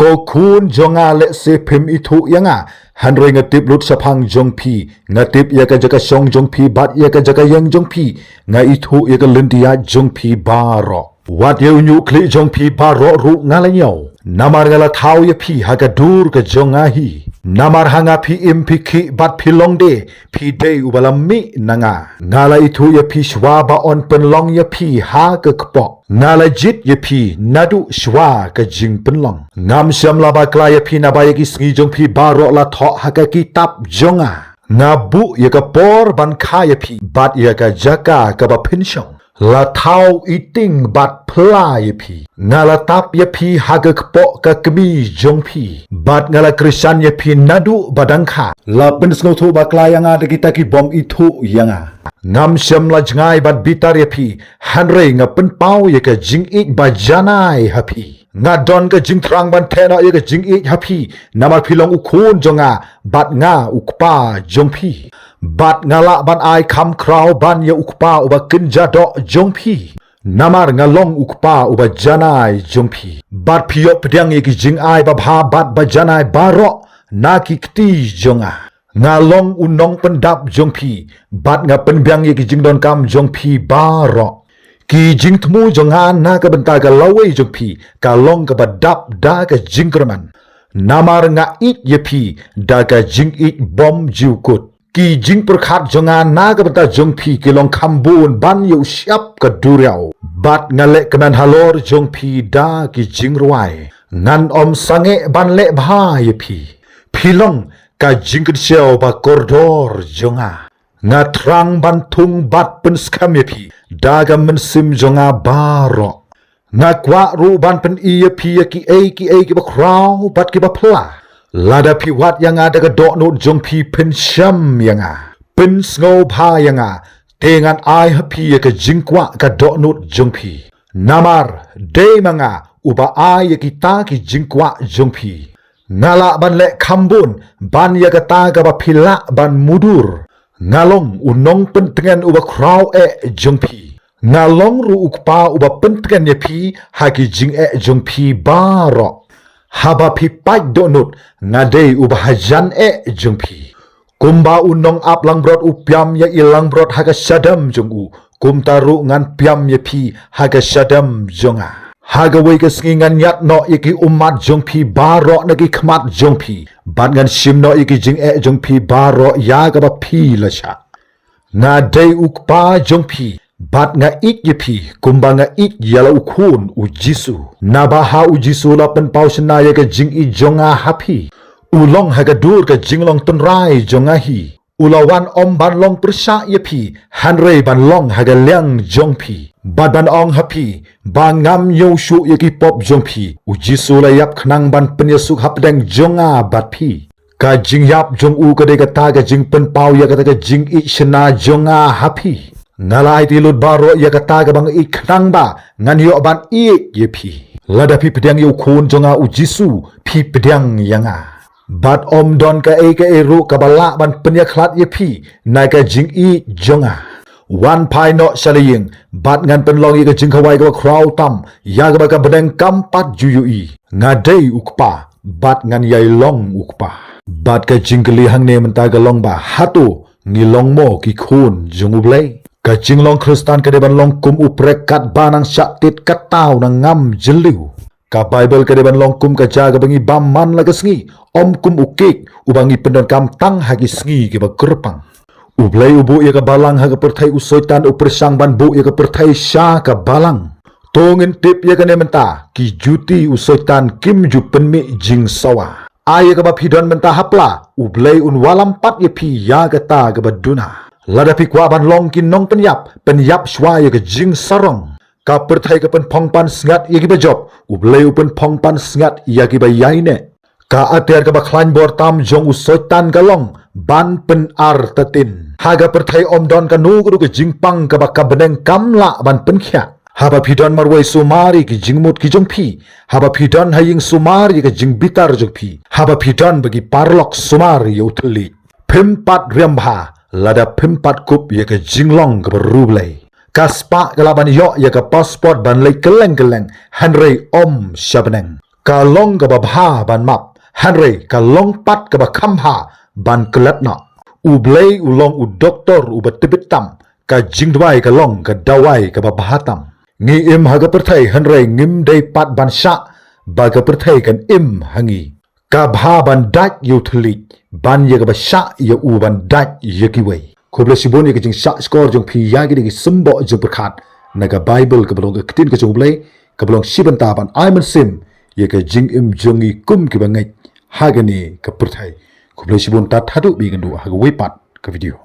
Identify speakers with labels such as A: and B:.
A: ก็คุณจงอาเลเซพิมอิทุยังอ่ะฮันเรงติบลุดสะพังจงพีงาติบยากะจักะชงจงพีบัดยากะจักะยังจงพีงาอิทุยากะลินติยาจงพีบารอวัดเยวญุคลิจงพีบารอรุงาละเยวนามารงาละทาวยพีหากะดูรกะจงอาฮีนามารหางาพีอิมพิคิบัดพิลองเดพีเดอุบาลามินางางาละอิทุยพีชวาบาออนเป็นลองยพีหากะกปอกงาละจิตยพีนาดุชวากะจิงเป็นลองงามชำลาบากลายพีนาบายกิสงีจงพีบารอละทอหากะกิตับจงอาngabu yaka por ban khaya phi bat yaka jaka ka ba phin shong la thau eating bat phla ye phi ngala tap ye phi haga kpo ka kmi jong phi bat ngala krishan ye phi nadu badang kha la pin sngo thu ba kla yanga de kita ki bom i thu yanga ngam shem la jngai bat bitar ye phi hanre nga pin pau ye ka jing ik ba janai ha phi nga don ka jing thrang ban thena ye ka jing ik ha phi namar philong ukhun jonga bat nga ukpa jong phi bat ngala ban ai kham kraw ban ye ukpa uba kinja do jong phi namar ngalong ukpa uba janai jong phi bat phiyo pdyang ye ki jing ai ba bha bat ba janai baro na ki kti jonga ngalong unong pendap jong phi bat nga penbyang ye ki jing don kam jong phi baro ki jing thmu jonga na ka benta ka lawe jong phi ka long ka badap da ka jing kraman namar nga it ye phi da ka jing it bom jiukut ki jing perkhat jonga na ka benta jong phi ki long khambun ban yu syap ka duriau bat ngale kanan halor jong phi da ki jing ruai ngan om sange ban le bha ye phi long ka jing ksheo ba koridor jonga nga trang ban thung bat pen skam ye phi daga men sim jonga baro nga kwa ru ban pen i ye phi ki ba kraw bat ki ba phla lada phi wat yanga daga do no jong phi pen sham yanga pen sngo bha yanga tengan ai ha phi ka jingkwa ka do no jong phi namar de manga uba ai ki ta ki jingkwa jong phi ngala ban le khambun ban ya ka ta ka ba phila ban mudur ngalong unong pentengan uba kraw jong phi ngalong ru ukpa uba pentengan ye phi hagi jing jong phi baro haba phi pai donut ngade uba hajan jong phi kumba unong ap lang brot upyam ya ilang brot haga sadam jong u kum taru ngan pyam ye phi haga sadam jonga haga wei ka ngan yat no yaki umat jong phi baro nagi khmat jong phi bat ngan sim no yaki jing jong phi baro ya ga ba phi la sha nga dei ukpa jong phi bat nga ik ye phi kumba nga ik yala ukhun u jisu na ba ha u jisu la pen pau sna ya ka jing i jonga happy ulong haga dur ka jinglong ton rai jonga hi ulawan om ban long persa ye phi hanre ban long haga liang jong phi bat ban ong happy ba ngam yo shu ye ki pop jong phi u jisu la yap khnang ban pen yesu hap deng jonga bat phi ka jing yap jong u ka de ka ta ka jing pen pau ya ka ta ka jing i shna jonga happy ngalai ti lut baro ya ka ta ka bang i khnang ba ngan yo ban i ye phi lada phi pedang yo khun jonga u jisu phi pedang yanga bat om don ka e ru ka bala ban penya khlat ye phi na ka jing i jonga wan pai no shalaying bat ngan pen long ye ka jing khawai ka kraw tam ya ka ba ka bedeng kam pat ju yu i ngadei ukpa bat ngan yai long ukpa bat ka jing kli hang ne man ta ka long ba hatu ngi long mo ki khun jung ublei ka jing long kristan ka de ban long kum uprek kat banang syatit katau na ngam jeliu ka bible ka de ban long kum ka jaga bangi bam man la ka sngi om kum ukik ubangi pendon kam tang hagi sngi ke ba kerpang ublei ubu ya ka balang ha ka perthai usoitan upersang ban bu ya ka perthai sha ka balang tongin tip ya ka ne menta ki juti usoitan kim ju penmi jing sawa ay ka ba phidon menta hapla ublei un walam pat ye phi ya ka ta ka ba duna lada phi kwa ban long kin nong penyap shwa ya ka jing sarong ka perthai ka pen phongpan sngat ya ki ba job ublei upen phongpan sngat ya ki ba yaine ka ater ka ba khlan bor tam jong usoitan ka long ban pen ar tatin haga perthai om don ka nu ka jingpang ka ba ka beneng kamla ban pen khya haba phidon marwai sumari ki jingmut ki jong phi haba phidon haying sumari ka jing bitar jong phi haba phidon bagi parlok sumari uthli phimpat riambha lada phimpat kup ya ka jinglong ka rublei kaspa kalaban yo ya ka passport ban lei keleng hanrei om shabneng kalong ka babha ban map hanre kalong pat ka bakhamha ban kelatna ublei ulong u doktor u batibitam ka jingdwai kalong ka dawai ka babhatam ngi im haga perthai hanre ngim dei pat ban sha baga perthai kan im hangi ka bha ban dat yuthli ban ye ka ba sha ye u ban dat ye ki wei khoble sibon ye ka jing sha score jong phi ya gi gi simbo jong perkhat naga bible ka belong ka tin ka jong blei ka belong siban ta ban aiman sim ye ka jing im jongi kum ki bangai hagani ka perthai khoble sibon ta thadu bi gandu haga wei pat ka video